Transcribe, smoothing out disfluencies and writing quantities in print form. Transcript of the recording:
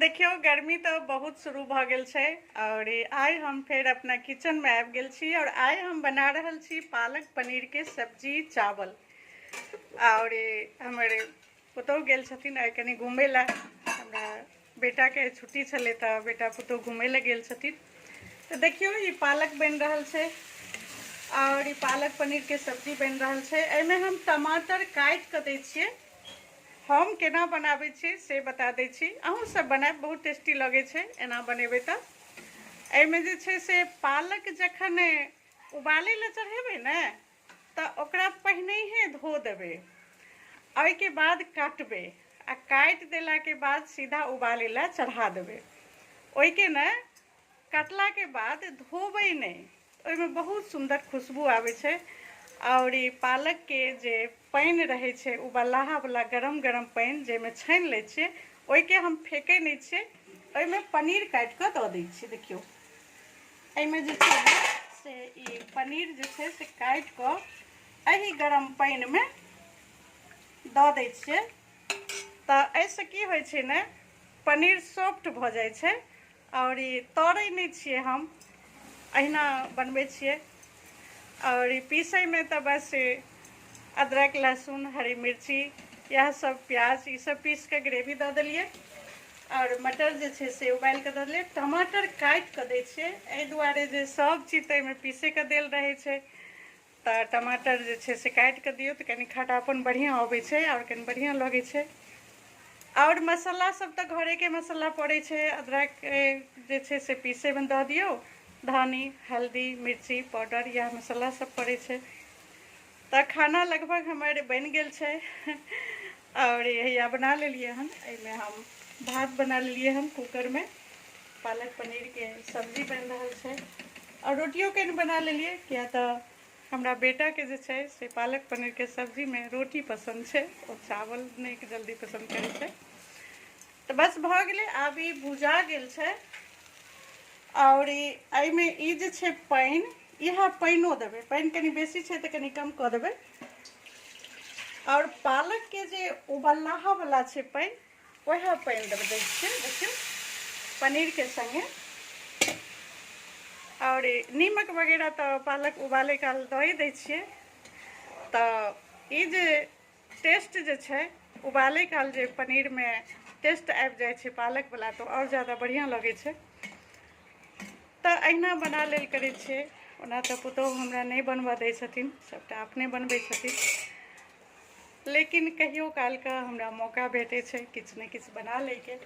देखियो गर्मी तो बहुत शुरू भ गेल छै और आइ हम फिर अपना किचन में आबि गेल छी और आइ हम बना रहल छी पालक पनीर के सब्जी चावल। और हमर पुतहु गेल छथिन आइ कनी घूमे ला, हमरा बेटा के छुट्टी छलै त बेटा पुतहु घूमे ला गेल छथिन। तो देखियो ये पालक बन रहल छै और ये पालक पनीर के सब्जी बन रहल छै। एमे हम टमाटर काटि के दै छियै। हम केना बनाबै छी से बता दै छी, अहूँ सब बनाएब, बहुत टेस्टी लगे छै एना बनेबै त। एहिमे जे छै से पालक जखन उबालै ला चढ़ेबै ने त ओकरा पहिनहिए धो देबै, ओहिके बाद काटबै आ काटि देला के बाद सीधा उबालै ला चढ़ा देबै। ओहिके ने काटला के बाद धोबै नहीं, ओहिमे बहुत सुंदर खुशबू आबै छै। और ई पालक के जे पानि रहै छै उबलाहा वाला गरम गरम पानि जाहिमे छानि लै छियै, ओहिके हम फेंकै नहीं छियै, ओहिमे पनीर काटि कऽ दऽ दै छियै। देखियौ एहिमे जे छै से ई पनीर जे छै से काटि कऽ एही गरम पानिमे दऽ दै छियै। तऽ एहिसँ की होइ छै ने, पनीर सॉफ्ट भऽ जाइ छै और ई तरै नहीं छियै, हम अहिना बनबै छियै। और पीसै में तो बस अदरक लहसुन हरी मिर्ची यह सब प्याज ये सब पीस के ग्रेवी दऽ देलिए और मटर जे छै से उबालि के दऽ देलिए। टमाटर काटि के दै छियै एहि दुआरे जे सब चीज तऽ एहिमे पीसे के देल रहै छै, तऽ टमाटर जे छै से काटि के दियौ तऽ कनी खटापन बढ़िया अबै छै और कनी बढ़िया लगै छै। और मसाला सब तऽ घरे के मसाला पड़ै छै, अदरक जे छै से पीसे में दऽ दियौ, धनी हल्दी मिर्ची पाउडर यह मसाला सब पड़ै छै। तऽ खाना लगभग हमर बनि गेल छै और यहिया बना लेलिए हन। एहिमे हम भात बना लेलिए हन कुकर में, पालक पनीर के सब्जी बन रहल छै और रोटियों के बना लेलिए, किया तऽ हमरा बेटा के जे छै से पालक पनीर के सब्जी में रोटी पसंद छै, ओ चावल नहीं जल्दी पसंद करै छै। तो बस भऽ गेलै, आब ई भुजा गेल छै और एहिमे ई जे छै पानि, इएह पानिओ देबै, पानि कनी बेसी छै तऽ कनी कम कऽ देबै। और पालक के जे उबलहा वाला छै पानि, वएह पानि दै छियै। देखियौ पनीर के संगे और नीमक वगैरह तो पालक उबाले काल दऽ ही दै छियै। तऽ ई जे टेस्ट जे छै उबाले काल जे पनीर में टेस्ट आबि जाइ छै पालक वाला, तो और ज़्यादा बढ़िया लगै छै। तऽ अहिना बना लेल करै छियै, ओना तऽ पुतहु हमरा नहीं बनबऽ दै छथिन, सबटा अपने बनबै छथिन। लेकिन कहियो काल के हमरा मौका भेटै छै किछु ने किछु बना लै के।